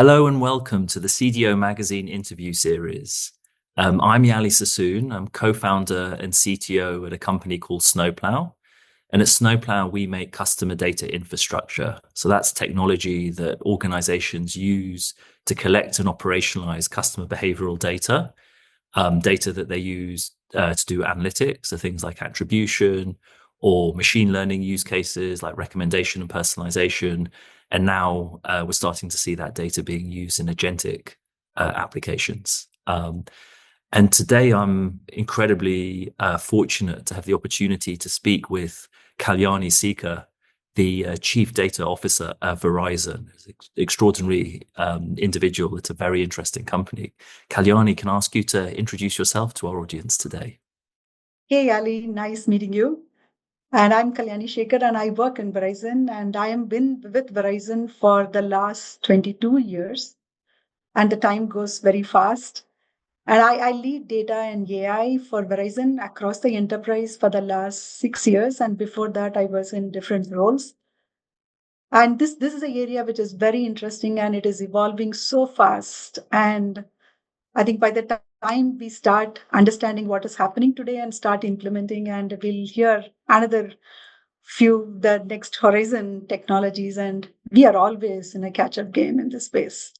Hello and welcome to the CDO magazine interview series. I'm Yali Sassoon. I'm co-founder and CTO at a company called Snowplow. And at Snowplow, we make customer data infrastructure. So that's technology that organizations use to collect and operationalize customer behavioral data, data that they use to do analytics, so things like attribution or machine learning use cases like recommendation and personalization. And now we're starting to see that data being used in agentic applications. And today I'm incredibly fortunate to have the opportunity to speak with Kalyani Sekar, the Chief Data Officer at Verizon. It's an extraordinary individual. It's a very interesting company. Kalyani, can I ask you to introduce yourself to our audience today? Hey, Ali, nice meeting you. And I'm Kalyani Sekar, and I work in Verizon, and I have been with Verizon for the last 22 years, and the time goes very fast. And I lead data and AI for Verizon across the enterprise for the last 6 years, and before that, I was in different roles. And this is an area which is very interesting, and it is evolving so fast. And I think by the time we start understanding what is happening today and start implementing, and we'll hear another few the next horizon technologies, and we are always in a catch-up game in this space.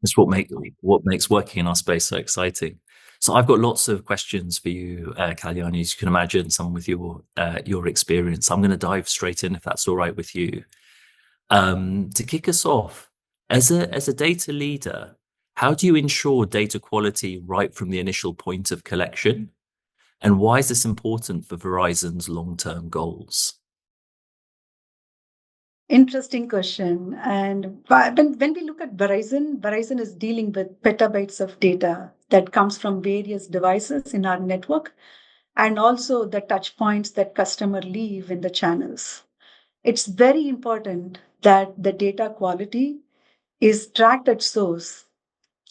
That's what makes working in our space so exciting. So I've got lots of questions for you, Kalyani. As you can imagine, someone with your experience. I'm going to dive straight in if that's all right with you. To kick us off, as a data leader, how do you ensure data quality right from the initial point of collection? And why is this important for Verizon's long-term goals? Interesting question. And when we look at Verizon is dealing with petabytes of data that comes from various devices in our network, and also the touch points that customer leave in the channels. It's very important that the data quality is tracked at source,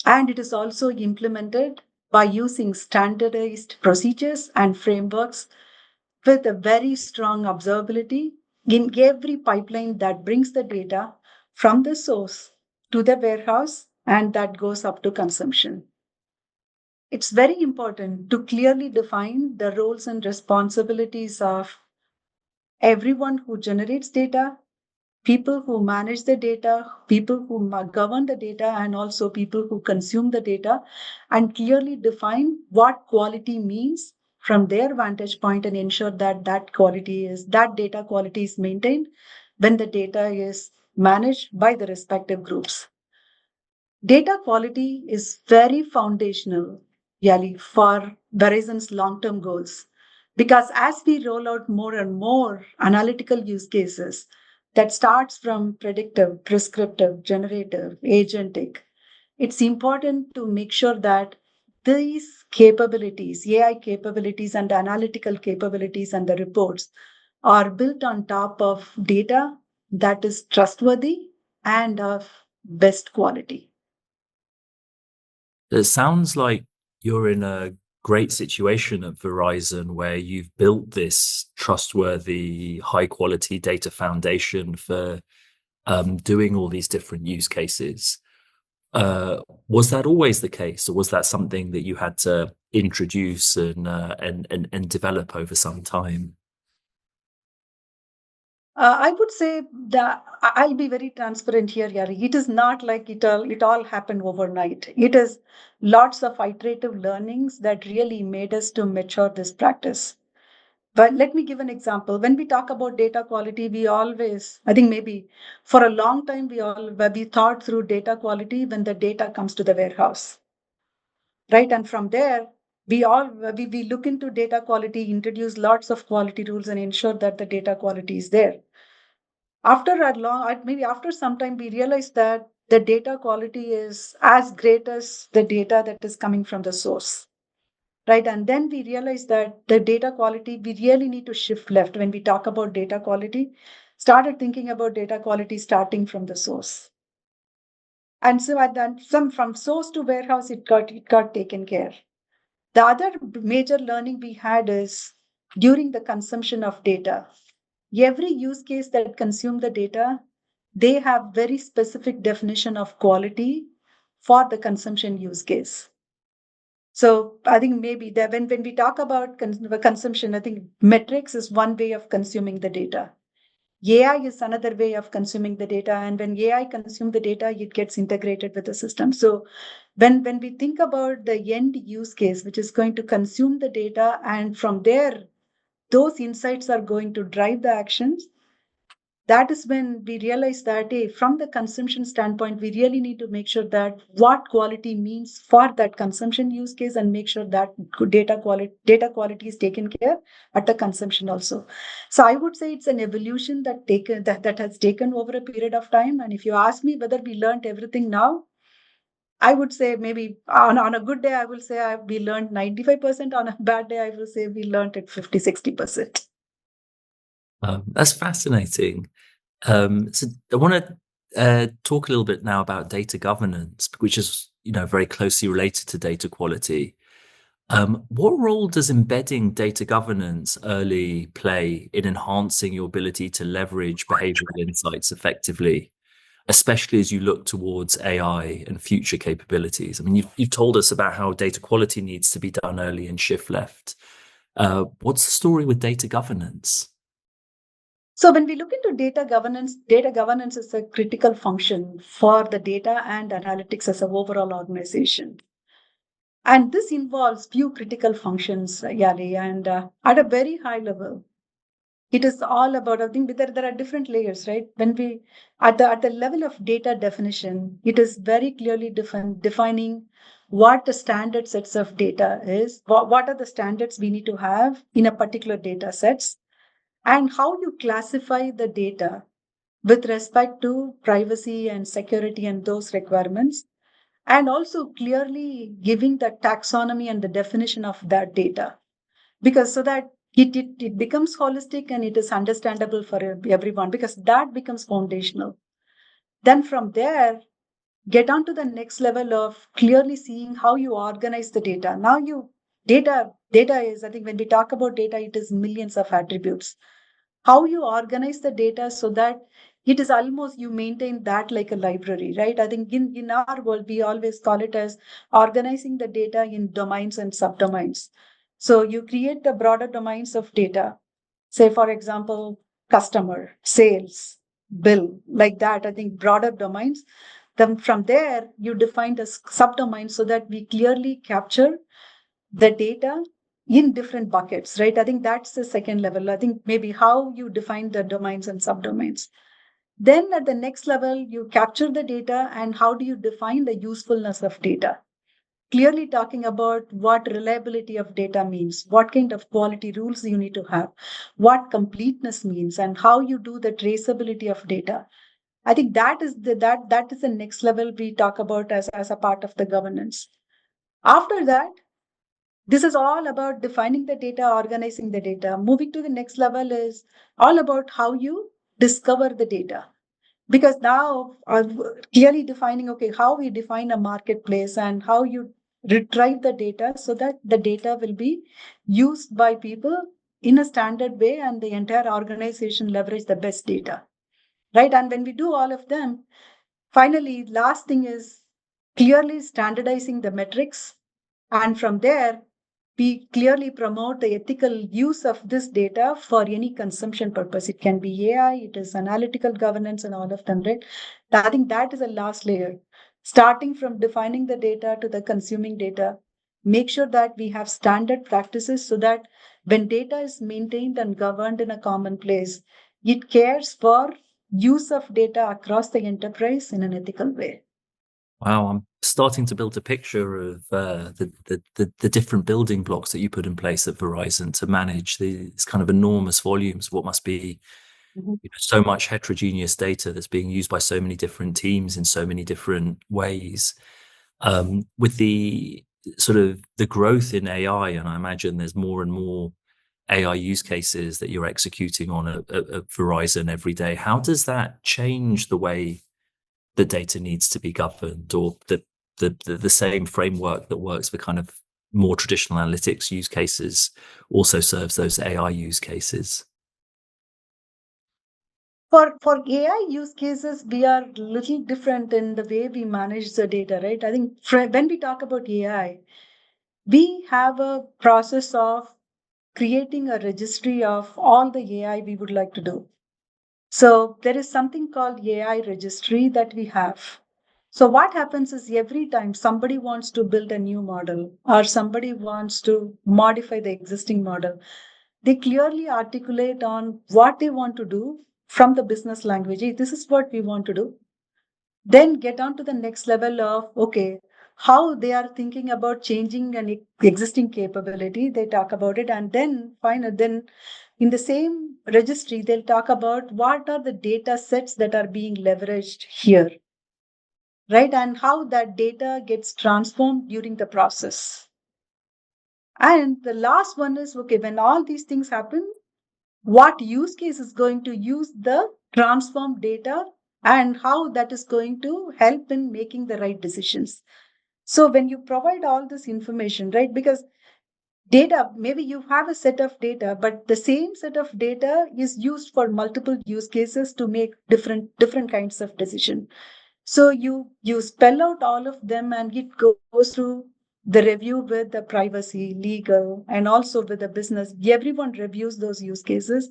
and it is also implemented by using standardized procedures and frameworks with a very strong observability in every pipeline that brings the data from the source to the warehouse and that goes up to consumption. It's very important to clearly define the roles and responsibilities of everyone who generates data, people who manage the data, people who govern the data, and also people who consume the data, and clearly define what quality means from their vantage point and ensure that that data quality is maintained when the data is managed by the respective groups. Data quality is very foundational, Yali, for Verizon's long-term goals. Because as we roll out more and more analytical use cases that starts from predictive, prescriptive, generative, agentic, it's important to make sure that these capabilities, AI capabilities and analytical capabilities and the reports are built on top of data that is trustworthy and of best quality. It sounds like you're in a great situation at Verizon where you've built this trustworthy, high quality data foundation for doing all these different use cases. Was that always the case, or was that something that you had to introduce and develop over some time? I would say that I'll be very transparent here, Yari. It is not like it all happened overnight. It is lots of iterative learnings that really made us to mature this practice. But let me give an example. When we talk about data quality, we always, I think maybe for a long time, we thought through data quality when the data comes to the warehouse, right? And from there, we look into data quality, introduce lots of quality rules, and ensure that the data quality is there. Maybe after some time, we realized that the data quality is as great as the data that is coming from the source, right? And then we realized that the data quality, we really need to shift left when we talk about data quality, started thinking about data quality starting from the source. And so at that, some from source to warehouse, it got taken care. The other major learning we had is during the consumption of data. Every use case that consumed the data they have very specific definition of quality for the consumption use case. So I think maybe that when we talk about consumption, I think metrics is one way of consuming the data. AI is another way of consuming the data. And when AI consumes the data, it gets integrated with the system. So when we think about the end use case, which is going to consume the data, and from there, those insights are going to drive the actions, that is when we realize that, hey, from the consumption standpoint, we really need to make sure that what quality means for that consumption use case, and make sure that data quality is taken care at the consumption also. So I would say it's an evolution that has taken over a period of time. And if you ask me whether we learned everything now, I would say maybe on a good day, I will say we learned 95%. On a bad day, I will say we learned it 50-60%. That's fascinating. So I want to talk a little bit now about data governance, which is, very closely related to data quality. What role does embedding data governance early play in enhancing your ability to leverage behavioral insights effectively, especially as you look towards AI and future capabilities? I mean, you've told us about how data quality needs to be done early and shift left. What's the story with data governance? So when we look into data governance is a critical function for the data and analytics as an overall organization. And this involves few critical functions, Yali, and at a very high level, it is all about, I think there are different layers, right? When we, at the level of data definition, it is very clearly defining what the standard sets of data is, what are the standards we need to have in a particular data sets, and how you classify the data with respect to privacy and security and those requirements, and also clearly giving the taxonomy and the definition of that data, because so that it becomes holistic and it is understandable for everyone, because that becomes foundational. Then from there, get on to the next level of clearly seeing how you organize the data. Now data is, I think when we talk about data, it is millions of attributes. How you organize the data so that it is almost you maintain that like a library, right? I think in our world, we always call it as organizing the data in domains and subdomains. So you create the broader domains of data, say, for example, customer, sales, bill, like that. I think broader domains. Then from there, you define the subdomains so that we clearly capture the data in different buckets, right? I think that's the second level. I think maybe how you define the domains and subdomains. Then at the next level, you capture the data and how do you define the usefulness of data? Clearly talking about what reliability of data means, what kind of quality rules you need to have, what completeness means, and how you do the traceability of data. I think that is the next level we talk about as a part of the governance. After that, this is all about defining the data, organizing the data. Moving to the next level is all about how you discover the data. Because now clearly defining, okay, how we define a marketplace and how you retrieve the data so that the data will be used by people in a standard way and the entire organization leverage the best data, right? And when we do all of them, finally, last thing is clearly standardizing the metrics. And from there, we clearly promote the ethical use of this data for any consumption purpose. It can be AI, it is analytical governance, and all of them, right? I think that is the last layer. Starting from defining the data to the consuming data, make sure that we have standard practices so that when data is maintained and governed in a common place, it cares for use of data across the enterprise in an ethical way. Wow, I'm starting to build a picture of the different building blocks that you put in place at Verizon to manage these kind of enormous volumes of what must be so much heterogeneous data that's being used by so many different teams in so many different ways. With the sort of the growth in AI, and I imagine there's more and more AI use cases that you're executing on at Verizon every day. How does that change the way the data needs to be governed, or the same framework that works for kind of more traditional analytics use cases also serves those AI use cases? For AI use cases, we are a little different in the way we manage the data, right? I think when we talk about AI, we have a process of creating a registry of all the AI we would like to do. So there is something called AI registry that we have. So what happens is every time somebody wants to build a new model or somebody wants to modify the existing model, they clearly articulate on what they want to do from the business language. "Hey, this is what we want to do." Then get on to the next level of, okay, how they are thinking about changing an existing capability. They talk about it. And then then in the same registry, they'll talk about what are the data sets that are being leveraged here, right? And how that data gets transformed during the process. And the last one is, okay, when all these things happen, what use case is going to use the transformed data and how that is going to help in making the right decisions. So when you provide all this information, right, because data, maybe you have a set of data, but the same set of data is used for multiple use cases to make different kinds of decision. So you spell out all of them and it goes through the review with the privacy, legal, and also with the business. Everyone reviews those use cases.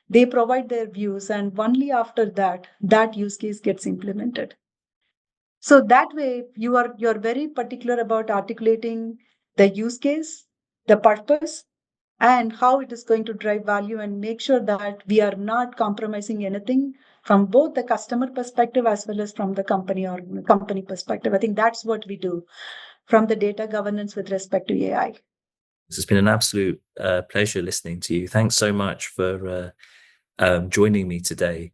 They provide their views, and only after that, that use case gets implemented. So that way, you're very particular about articulating the use case, the purpose, and how it is going to drive value, and make sure that we are not compromising anything from both the customer perspective as well as from the company perspective. I think that's what we do from the data governance with respect to AI. It's been an absolute pleasure listening to you. Thanks so much for joining me today.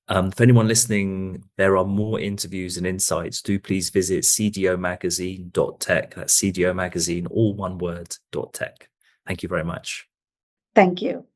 For anyone listening, there are more interviews and insights. Do please visit cdomagazine.tech. That's CDO magazine, all one word, .tech. Thank you very much. Thank you.